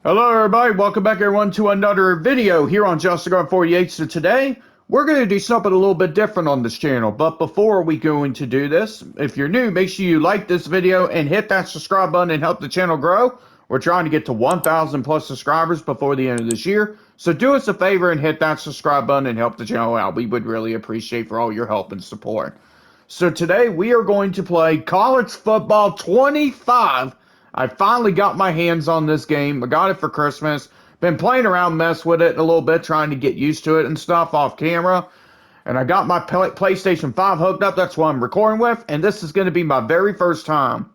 Hello everybody, welcome back everyone to another video here on JustTheGuard48. So today, we're going to do something a little bit different on this channel. But before we go into do this, if you're new, make sure you like this video and hit that subscribe button and help the channel grow. We're trying to get to 1,000 plus subscribers before the end of this year. So do us a favor and hit that subscribe button and help the channel out. We would really appreciate for all your help and support. So today, we are going to play College Football 25. I finally got my hands on this game. I got it for Christmas. Been playing around, mess with it a little bit, trying to get used to it and stuff off camera. And I got my PlayStation 5 hooked up. That's what I'm recording with. And this is going to be my very first time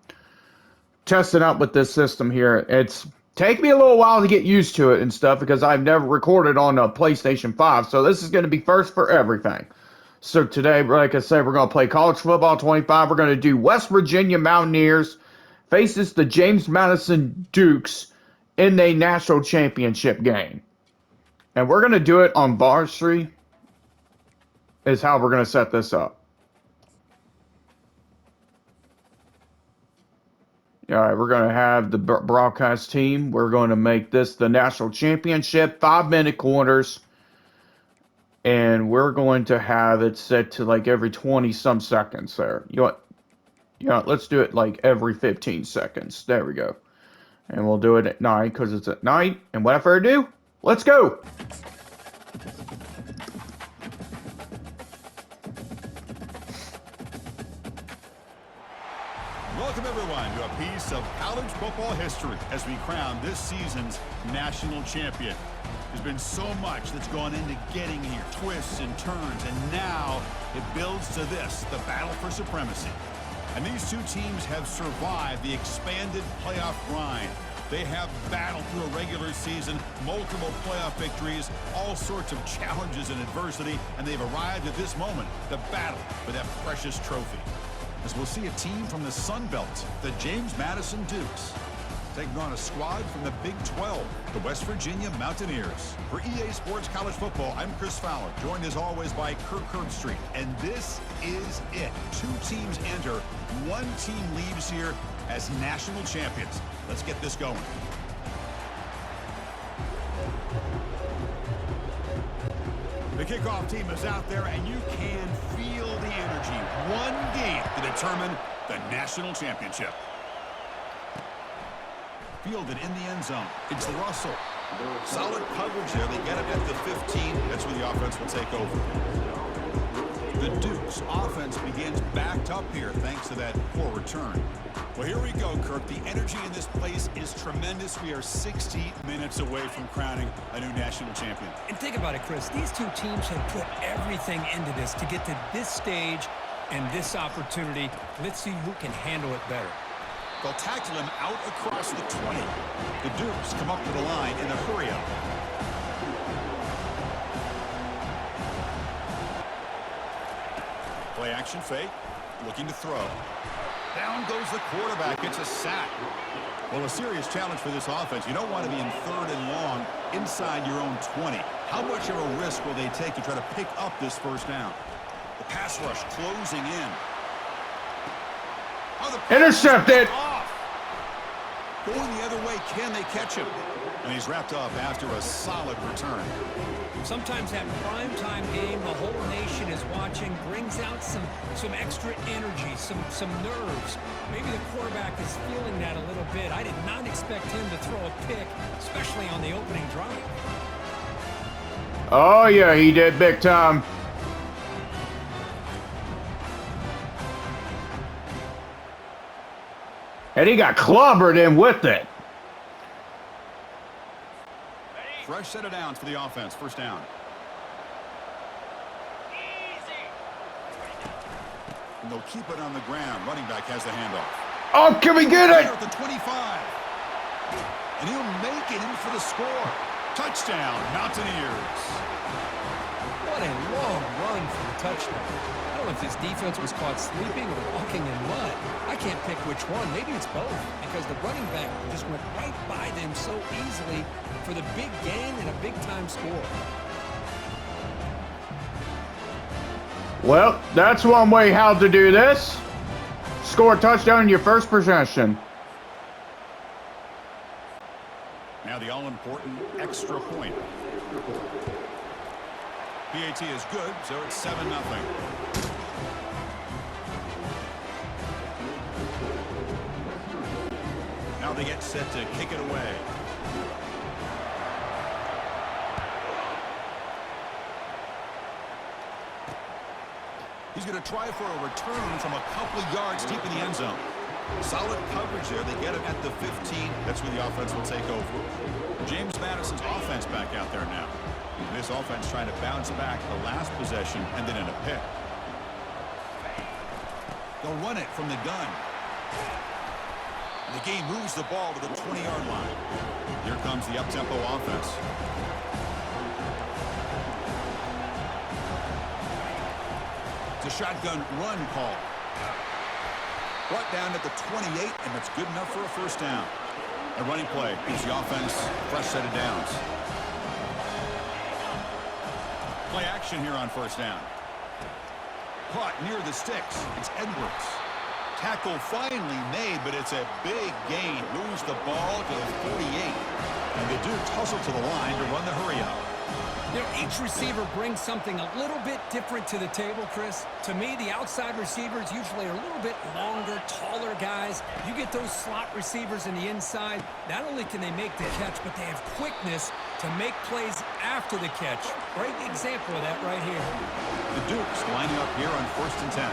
testing out with this system here. It's taken me a little while to get used to it and stuff because I've never recorded on a PlayStation 5. So this is going to be first for everything. So today, like I said, we're going to play College Football 25. We're going to do West Virginia Mountaineers faces the James Madison Dukes in a national championship game. And we're going to do it on varsity is how we're going to set this up. All right, we're going to have the broadcast team. We're going to make this the national championship, 5-minute quarters. And we're going to have it set to like every 20-some seconds there. You know what? Yeah, let's do it like every 15 seconds. There we go. And we'll do it at night because it's at night. And without further ado, let's go. Welcome everyone to a piece of college football history as we crown this season's national champion. There's been so much that's gone into getting here, twists and turns, and now it builds to this, the battle for supremacy. And these two teams have survived the expanded playoff grind. They have battled through a regular season, multiple playoff victories, all sorts of challenges and adversity, and they've arrived at this moment, the battle for that precious trophy. As we'll see a team from the Sun Belt, the James Madison Dukes, taking on a squad from the Big 12, the West Virginia Mountaineers. For EA Sports College Football, I'm Chris Fowler, joined as always by Kirk Herbstreit. And this is it. Two teams enter, one team leaves here as national champions. Let's get this going. The kickoff team is out there, and you can feel the energy. One game to determine the national championship. Fielded in the end zone. It's Russell. Solid coverage there. They get it at the 15. That's where the offense will take over. The Dukes offense begins backed up here thanks to that poor return. Well, here we go, Kirk. The energy in this place is tremendous. We are 60 minutes away from crowning a new national champion. And think about it, Chris. These two teams have put everything into this to get to this stage and this opportunity. Let's see who can handle it better. They'll tackle him out across the 20. The Dukes come up to the line in a hurry-up. Play action fake, looking to throw. Down goes the quarterback. It's a sack. Well, a serious challenge for this offense. You don't want to be in 3rd and long inside your own 20. How much of a risk will they take to try to pick up this first down? The pass rush closing in. Oh, Intercepted. Going the other way, can they catch him? And he's wrapped up after a solid return. Sometimes that primetime game, the whole nation is watching, brings out some extra energy, some nerves. Maybe the quarterback is feeling that a little bit. I did not expect him to throw a pick, especially on the opening drive. Oh yeah, he did big time. And he got clobbered in with it. Fresh set of downs for the offense. First down. And they'll keep it on the ground. Running back has the handoff. Oh, can we get it? At the 25. And he'll make it in for the score. Touchdown, Mountaineers. What a long run for the touchdown. I don't know if this defense was caught sleeping or walking in mud. I can't pick which one. Maybe it's both, because the running back just went right by them so easily for the big gain and a big-time score. Well, that's one way how to do this. Score a touchdown in your first possession. Now the all-important extra point. PAT is good, so it's 7-0. Now they get set to kick it away. He's going to try for a return from a couple of yards deep in the end zone. Solid coverage there. They get him at the 15. That's where the offense will take over. James Madison's offense back out there now. This offense trying to bounce back the last possession and then in a pick. They'll run it from the gun. The game moves the ball to the 20-yard line. Here comes the up-tempo offense. It's a shotgun run call. Brought down at the 28, and that's good enough for a first down. A running play gives the offense a fresh set of downs. Play action here on first down. Caught near the sticks. It's Edwards. Tackle finally made, but it's a big gain. Moves the ball to the 48. And the Dukes hustle to the line to run the hurry up. You know, each receiver brings something a little bit different to the table, Chris. To me, the outside receivers usually are a little bit longer, taller guys. You get those slot receivers in the inside, not only can they make the catch, but they have quickness to make plays after the catch. Great example of that right here. The Dukes lining up here on 1st and 10.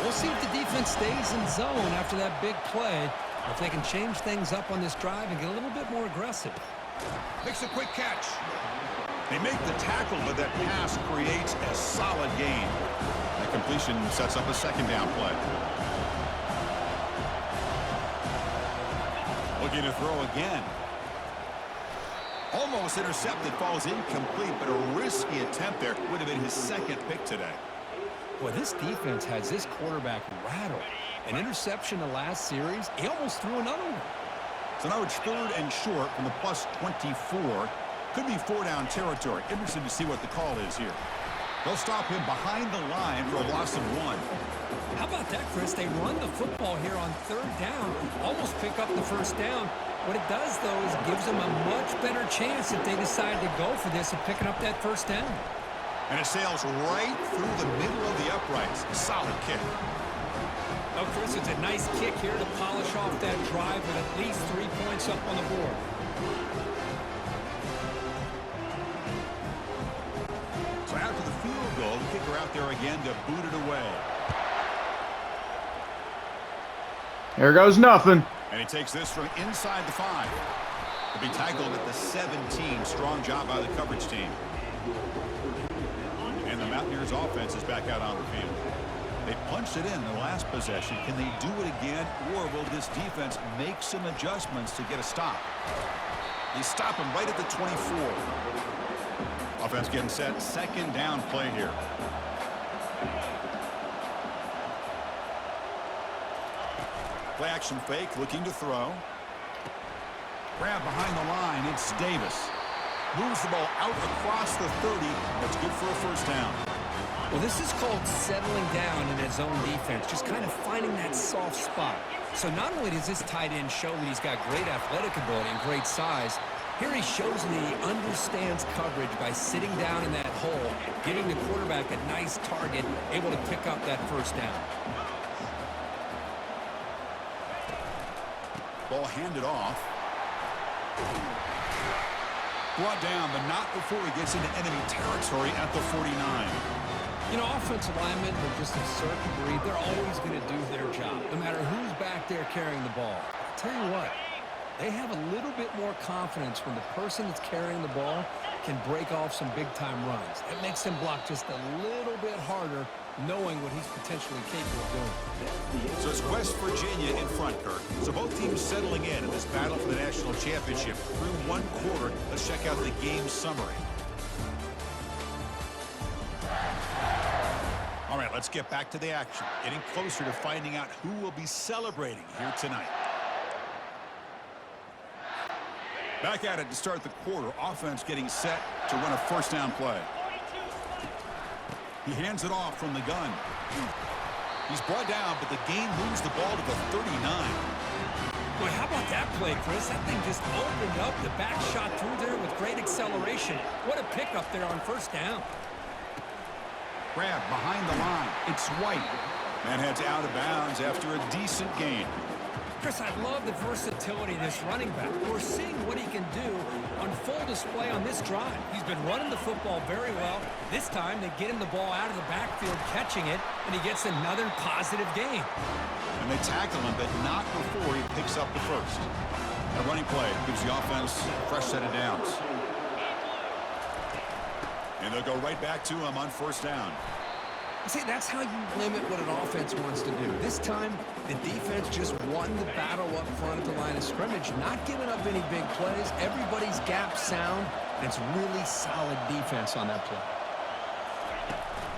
We'll see if the defense stays in zone after that big play, or if they can change things up on this drive and get a little bit more aggressive. Makes a quick catch. They make the tackle, but that pass creates a solid gain. The completion sets up a second down play. Looking to throw again. Almost intercepted, falls incomplete, but a risky attempt there. Would have been his second pick today. Boy, this defense has this quarterback rattled. An interception the last series, he almost threw another one. So now it's 3rd and short from the plus 24. Could be 4-down territory. Interesting to see what the call is here. They'll stop him behind the line for a loss of 1. How about that, Chris? They run the football here on 3rd down, almost pick up the first down. What it does, though, is it gives them a much better chance if they decide to go for this of picking up that first down. And it sails right through the middle of the uprights. Solid kick. Oh, Chris, it's a nice kick here to polish off that drive with at least 3 points up on the board. So after the field goal, the kicker out there again to boot it away. There goes nothing. And he takes this from inside the 5. To be tackled at the 17. Strong job by the coverage team. And the Mountaineers offense is back out on the field. They punched it in the last possession. Can they do it again, or will this defense make some adjustments to get a stop? They stop him right at the 24. Offense getting set. Second down play here. Play action fake, looking to throw. Grab behind the line. It's Davis. Moves the ball out across the 30. That's good for a first down. Well, this is called settling down in his own defense, just kind of finding that soft spot. So not only does this tight end show that he's got great athletic ability and great size, here he shows that he understands coverage by sitting down in that hole, giving the quarterback a nice target, able to pick up that first down. Ball handed off. Brought down, but not before he gets into enemy territory at the 49. You know, offensive linemen are just a certain breed. They're always going to do their job, no matter who's back there carrying the ball. I'll tell you what, they have a little bit more confidence when the person that's carrying the ball can break off some big-time runs. It makes him block just a little bit harder, knowing what he's potentially capable of doing. So it's West Virginia in front, Kirk. So both teams settling in this battle for the national championship. Through one quarter, let's check out the game summary. All right, let's get back to the action. Getting closer to finding out who will be celebrating here tonight. Back at it to start the quarter. Offense getting set to run a first down play. He hands it off from the gun. He's brought down, but the game moves the ball to the 39. Boy, how about that play, Chris? That thing just opened up. The back shot through there with great acceleration. What a pickup there on first down. Grab behind the line. It's White. Man heads out of bounds after a decent gain. Chris, I love the versatility of this running back. We're seeing what he can do on full display on this drive. He's been running the football very well. This time, they get him the ball out of the backfield, catching it, and he gets another positive gain. And they tackle him, but not before he picks up the first. A running play gives the offense a fresh set of downs. And they'll go right back to him on first down. See, that's how you limit what an offense wants to do. This time, the defense just won the battle up front at the line of scrimmage, not giving up any big plays. Everybody's gap sound, and it's really solid defense on that play.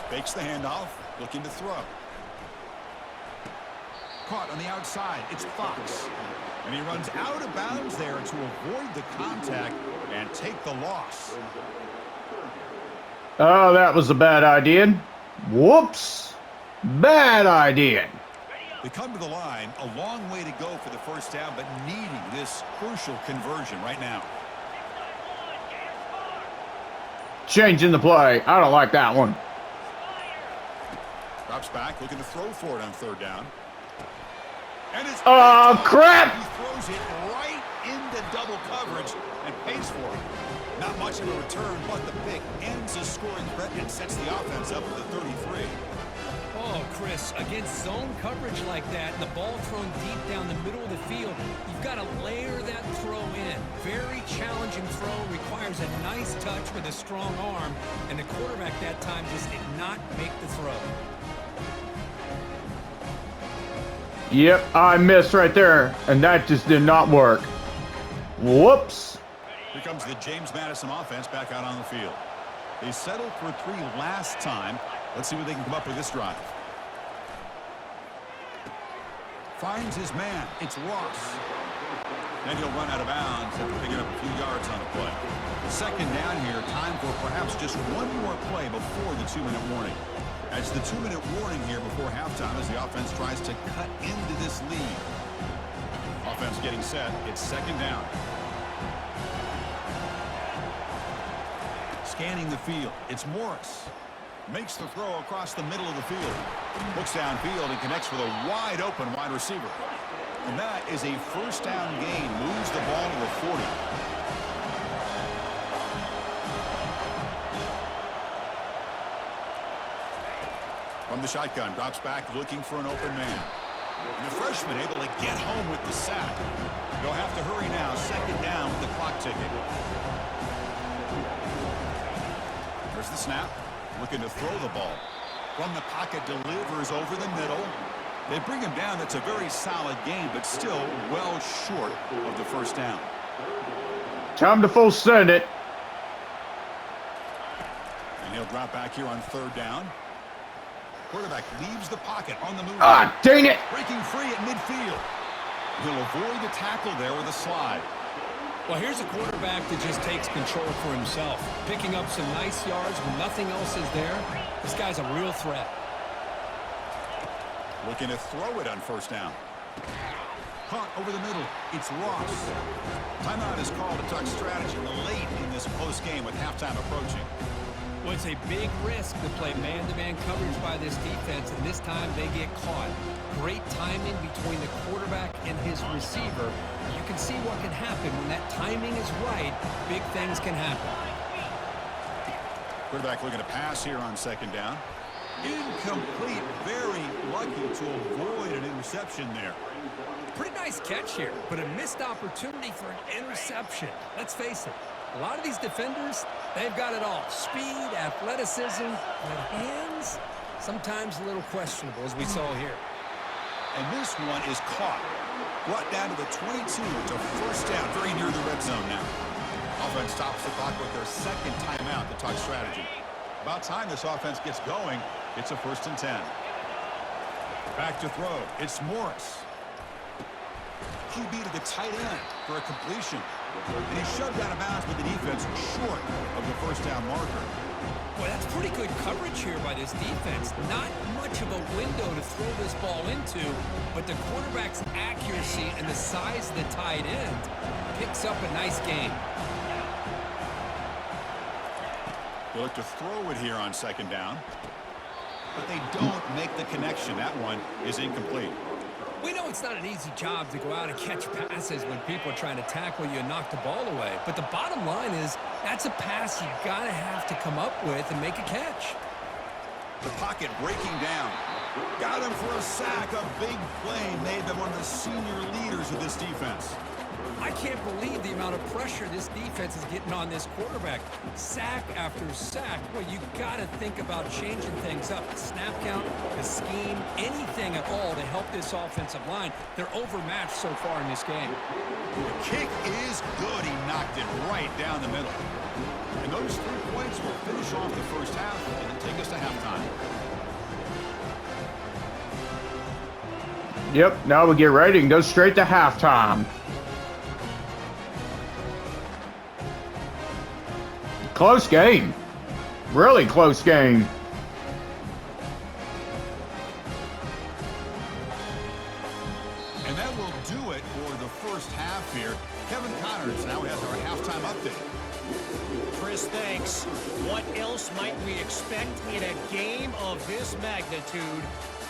Fakes the handoff, looking to throw. Caught on the outside, it's Fox. And he runs out of bounds there to avoid the contact and take the loss. Oh, that was a bad idea. Whoops. Bad idea. They come to the line, a long way to go for the first down, but needing this crucial conversion right now. Changing the play. I don't like that one. Drops back, looking to throw for it on third down. And it's crap! He throws it right into double coverage and pays for it. Not much of a return, but the pick ends the scoring threat and sets the offense up at the 33. Oh, Chris, against zone coverage like that, and the ball thrown deep down the middle of the field, you've got to layer that throw in. Very challenging throw, requires a nice touch with a strong arm, and the quarterback that time just did not make the throw. Yep, I missed right there, and that just did not work. Whoops. Here comes the James Madison offense back out on the field. They settled for 3 last time. Let's see what they can come up with this drive. Finds his man. It's Ross. Then he'll run out of bounds after picking up a few yards on the play. Second down here, time for perhaps just one more play before the 2-minute warning. It's the 2-minute warning here before halftime as the offense tries to cut into this lead. Offense getting set. It's second down. Scanning the field. It's Morris. Makes the throw across the middle of the field. Looks downfield and connects with a wide open wide receiver. And that is a first down gain. Moves the ball to the 40. From the shotgun, drops back looking for an open man. And the freshman able to get home with the sack. They'll have to hurry now. Second down with the clock ticking. There's the snap. Looking to throw the ball. From the pocket, delivers over the middle. They bring him down. That's a very solid game, but still well short of the first down. Time to full send it. And he'll drop back here on third down. Quarterback leaves the pocket on the move. Ah, dang it. Breaking free at midfield. He'll avoid the tackle there with a slide. Well, here's a quarterback that just takes control for himself, picking up some nice yards when nothing else is there. This guy's a real threat. Looking to throw it on first down. Caught over the middle. It's Ross. Timeout is called to talk strategy late in this close game with halftime approaching. Well, it's a big risk to play man-to-man coverage by this defense, and this time they get caught. Great timing between the quarterback and his receiver. You can see what can happen when that timing is right. Big things can happen. Quarterback looking to pass here on second down. Incomplete. Very lucky to avoid an interception there. Pretty nice catch here, but a missed opportunity for an interception. Let's face it, a lot of these defenders, they've got it all. Speed, athleticism, but hands, sometimes a little questionable, as we saw here. And this one is caught. Brought down to the 22 to first down, very near the red zone now. Offense stops the clock with their second timeout to talk strategy. About time this offense gets going. It's a 1st and 10. Back to throw. It's Morris. QB to the tight end for a completion. And he's shoved out of bounds with the defense short of the first down marker. Boy, that's pretty good coverage here by this defense. Not much of a window to throw this ball into, but the quarterback's accuracy and the size of the tight end picks up a nice gain. They look to throw it here on second down, but they don't make the connection. That one is incomplete. We know it's not an easy job to go out and catch passes when people are trying to tackle you and knock the ball away. But the bottom line is that's a pass you got to have to come up with and make a catch. The pocket breaking down. Got him for a sack. A big play made them one of the senior leaders of this defense. I can't believe the amount of pressure this defense is getting on this quarterback. Sack after sack. Well, you got to think about changing things up. The snap count, the scheme, anything at all to help this offensive line. They're overmatched so far in this game. The kick is good. He knocked it right down the middle. And those 3 points will finish off the first half and take us to halftime. Yep, now we get ready and go straight to halftime. Close game. Really close game. And that will do it for the first half here. Kevin Connors now has our halftime update. Chris, thanks. What else might we expect in a game of this magnitude?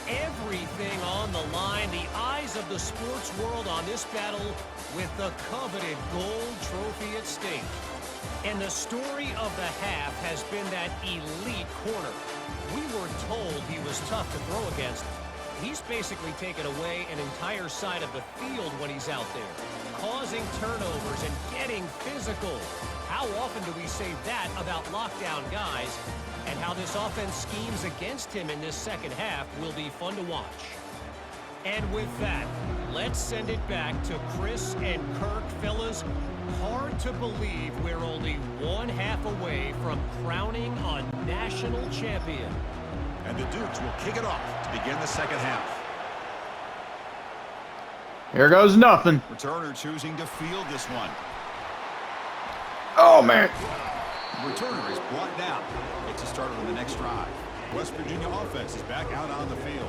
Everything on the line, the eyes of the sports world on this battle with the coveted gold trophy at stake. And the story of the half has been that elite corner. We were told he was tough to throw against. He's basically taken away an entire side of the field when he's out there, causing turnovers and getting physical. How often do we say that about lockdown guys? And how this offense schemes against him in this second half will be fun to watch. And with that, let's send it back to Chris and Kirk. Fellas, hard to believe we're only one half away from crowning a national champion. And the Dukes will kick it off to begin the second half. Here goes nothing. Returner choosing to field this one. Oh, man. Returner is brought down. Gets a started on the next drive. West Virginia offense is back out on the field.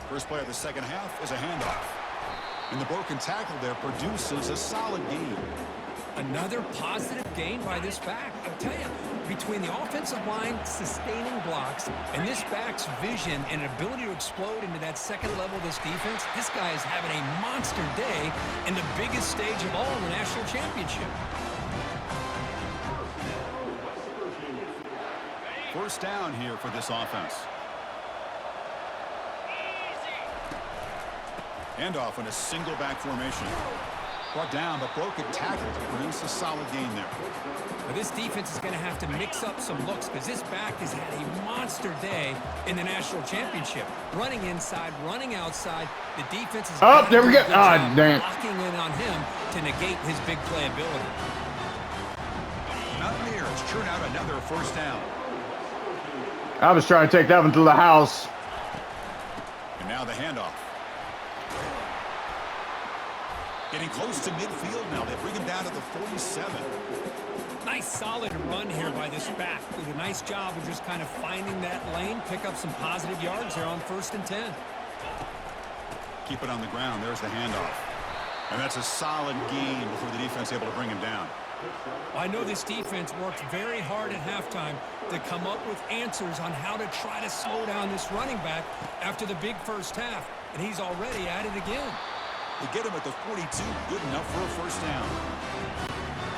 First play of the second half is a handoff. And the broken tackle there produces a solid gain. Another positive gain by this back. I'll tell you, between the offensive line sustaining blocks and this back's vision and ability to explode into that second level of this defense, this guy is having a monster day in the biggest stage of all in the national championship. First down here for this offense. Handoff in a single back formation. Brought down, but broken tackle to produce a solid gain there. But this defense is going to have to mix up some looks because this back has had a monster day in the national championship. Running inside, running outside. The defense is there we go. Ah, damn. locking in on him to negate his big play ability. Mountaineers churn out another first down. I was trying to take that one to the house. And now the handoff. Getting close to midfield now. They bring him down to the 47. Nice solid run here by this back. Did a nice job of just kind of finding that lane, pick up some positive yards there on 1st and 10. Keep it on the ground. There's the handoff. And that's a solid gain before the defense able to bring him down. I know this defense worked very hard at halftime to come up with answers on how to try to slow down this running back after the big first half. And he's already at it again. They get him at the 42. Good enough for a first down.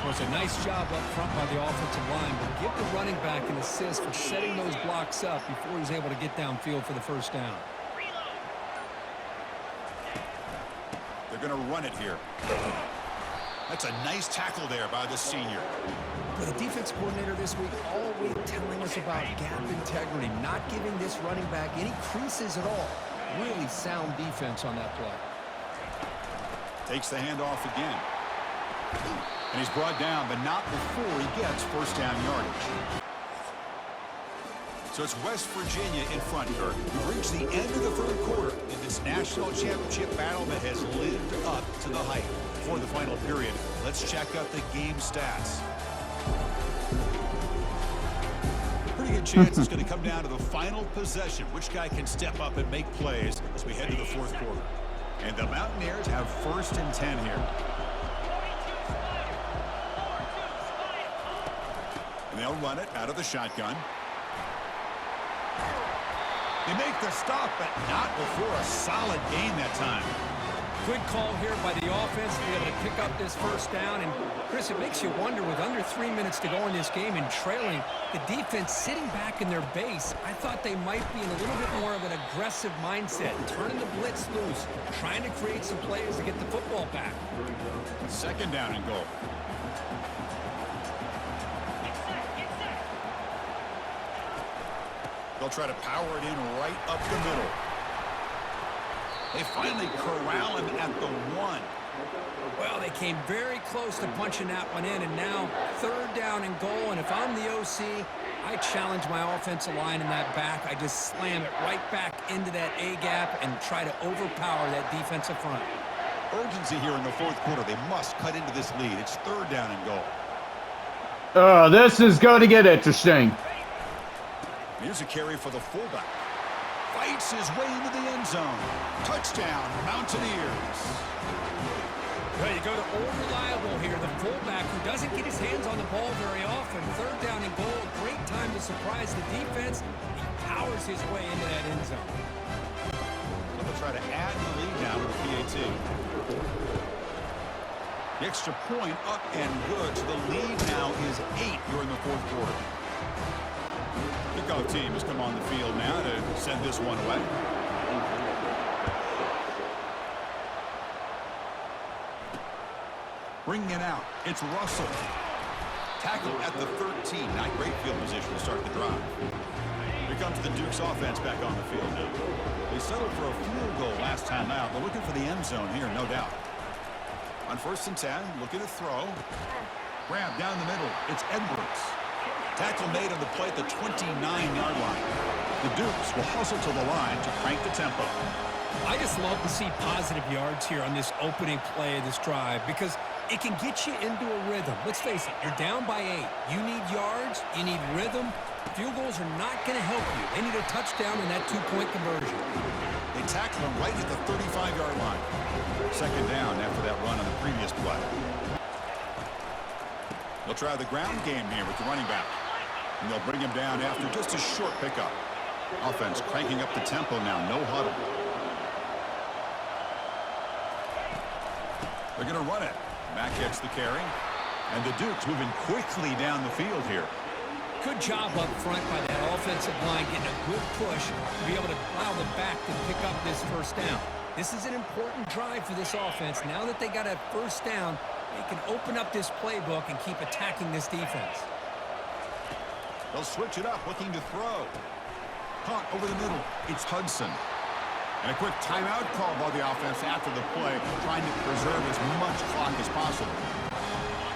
Well, it's a nice job up front by the offensive line, but give the running back an assist for setting those blocks up before he's able to get downfield for the first down. They're going to run it here. That's a nice tackle there by the senior. But the defense coordinator this week always telling us about gap integrity, not giving this running back any creases at all. Really sound defense on that play. Takes the handoff again. And he's brought down, but not before he gets first down yardage. So it's West Virginia in front, Kirk. We've reached the end of the third quarter in this national championship battle that has lived up to the hype. For the final period, let's check out the game stats. Pretty good chance it's going to come down to the final possession. Which guy can step up and make plays as we head to the fourth quarter. And the Mountaineers have 1st and 10 here. And they'll run it out of the shotgun. They make the stop, but not before a solid gain that time. Good call here by the offense to be able to pick up this first down. And, Chris, it makes you wonder, with under 3 minutes to go in this game and trailing, the defense sitting back in their base, I thought they might be in a little bit more of an aggressive mindset, turning the blitz loose, trying to create some plays to get the football back. 2nd down and goal. They'll try to power it in right up the middle. They finally corral him at the 1. Well, they came very close to punching that one in, and now 3rd down and goal. And if I'm the OC, I challenge my offensive line in that back. I just slam it right back into that A-gap and try to overpower that defensive front. Urgency here in the fourth quarter. They must cut into this lead. It's 3rd down and goal. This is going to get interesting. Here's a carry for the fullback. Fights his way into the end zone. Touchdown, Mountaineers. Well, you go to old reliable here, the fullback who doesn't get his hands on the ball very often. 3rd down and goal, great time to surprise the defense. He powers his way into that end zone. So they'll try to add the lead now with the PAT. The extra point up and good. So the lead now is 8 during the fourth quarter. Kickoff team has come on the field now to send this one away. Bringing it out, it's Russell. Tackle at the 13. Not great field position to start the drive. Here comes the Duke's offense back on the field now. They settled for a field goal last time out. They're looking for the end zone here, no doubt. On 1st and 10, looking to throw. Grab down the middle. It's Edwards. Tackle made on the play at the 29-yard line. The Dukes will hustle to the line to crank the tempo. I just love to see positive yards here on this opening play of this drive because it can get you into a rhythm. Let's face it, you're down by 8. You need yards, you need rhythm. Field goals are not going to help you. They need a touchdown in that 2-point conversion. They tackle him right at the 35-yard line. 2nd down after that run on the previous play. They'll try the ground game here with the running back. And they'll bring him down after just a short pickup. Offense cranking up the tempo now, no huddle. They're going to run it. Mack gets the carry. And the Dukes moving quickly down the field here. Good job up front by that offensive line, getting a good push to be able to allow the back to pick up this first down. This is an important drive for this offense. Now that they got a first down, they can open up this playbook and keep attacking this defense. They'll switch it up, looking to throw. Caught over the middle. It's Hudson. And a quick timeout call by the offense after the play, trying to preserve as much clock as possible.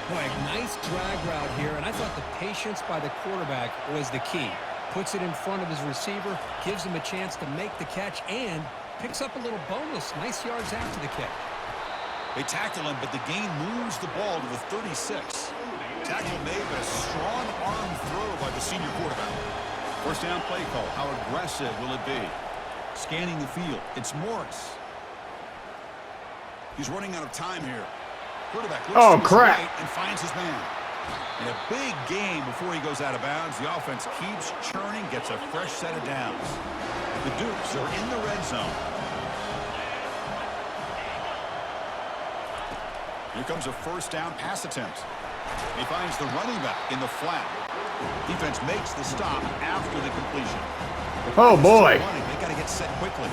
Boy, nice drag route here, and I thought the patience by the quarterback was the key. Puts it in front of his receiver, gives him a chance to make the catch, and picks up a little bonus. Nice yards after the catch. They tackle him, but the gain moves the ball to the 36. Tackle made, but a strong arm throw by the senior quarterback. First down play call. How aggressive will it be? Scanning the field. It's Morris. He's running out of time here. Quarterback looks to his right and finds his man. And a big gain before he goes out of bounds. The offense keeps churning, gets a fresh set of downs. The Dukes are in the red zone. Here comes a first down pass attempt. He finds the running back in the flat. Defense makes the stop after the completion. Oh, boy. They got to get set quickly.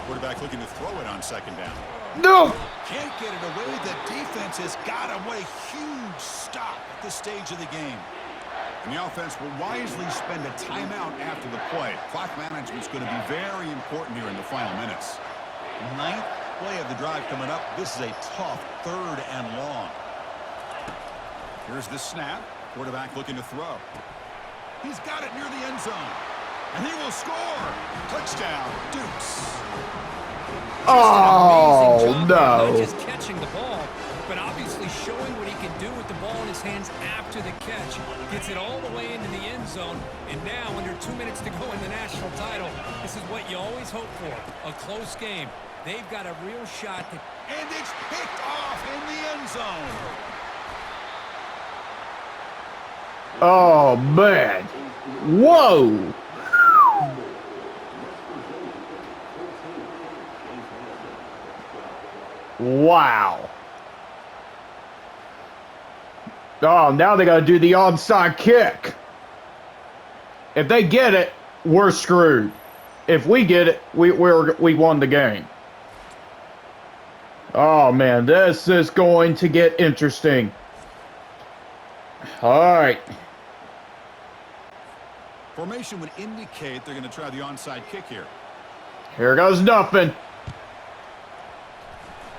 Quarterback looking to throw it on 2nd down. No! Can't get it away. The defense has got him with a huge stop at this stage of the game. And the offense will wisely spend a timeout after the play. Clock management is going to be very important here in the final minutes. 9th play of the drive coming up. This is a tough 3rd and long. Here's the snap. Quarterback looking to throw. He's got it near the end zone. And he will score. Touchdown, Dukes. Oh, Not no. just catching the ball, but obviously showing what he can do with the ball in his hands after the catch. Gets it all the way into the end zone, and now under 2 minutes to go in the national title, this is what you always hope for, a close game. They've got a real shot. And it's picked off in the end zone. Oh, man. Whoa. Wow. Oh, now they got to do the onside kick. If they get it, we're screwed. If we get it, we won the game. Oh, man, this is going to get interesting. All right. Formation would indicate they're going to try the onside kick here. Here goes nothing.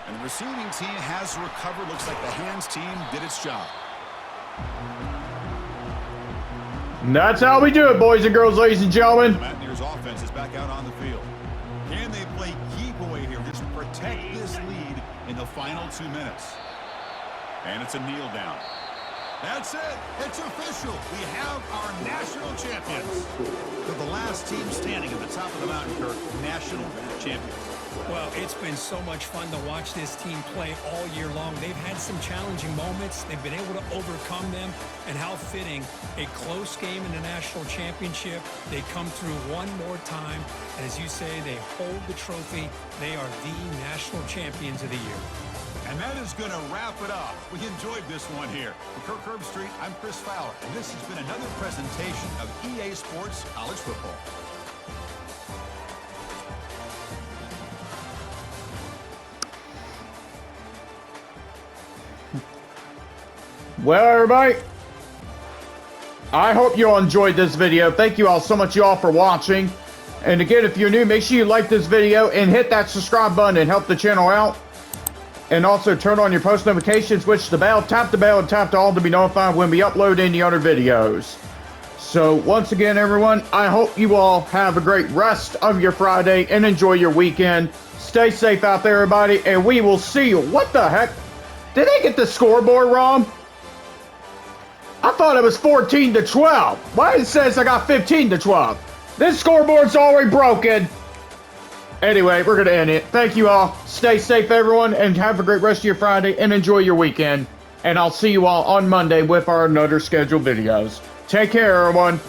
And the receiving team has recovered. Looks like the hands team did its job. And that's how we do it, boys and girls, ladies and gentlemen. The Mountaineers offense is back out on the field. Can they play keep away here? Just protect this lead in the final 2 minutes. And it's a kneel down. That's it. It's official. We have our national champions. They're the last team standing at the top of the mountain, Kirk. National champions. Well, it's been so much fun to watch this team play all year long. They've had some challenging moments. They've been able to overcome them. And how fitting, a close game in the national championship. They come through one more time. And as you say, they hold the trophy. They are the national champions of the year. And that is going to wrap it up. We enjoyed this one here. For Kirk Herbstreit, I'm Chris Fowler. And this has been another presentation of EA Sports College Football. Well, everybody, I hope you all enjoyed this video. Thank you all so much, y'all, for watching. And again, if you're new, make sure you like this video and hit that subscribe button and help the channel out. And also turn on your post notifications, switch the bell, tap the bell, and tap the all to be notified when we upload any other videos. So once again, everyone, I hope you all have a great rest of your Friday and enjoy your weekend. Stay safe out there, everybody, and we will see you. What the heck? Did they get the scoreboard wrong? I thought it was 14-12. Why it says I got 15-12? This scoreboard's already broken. Anyway, we're going to end it. Thank you all. Stay safe, everyone, and have a great rest of your Friday, and enjoy your weekend. And I'll see you all on Monday with our another scheduled videos. Take care, everyone.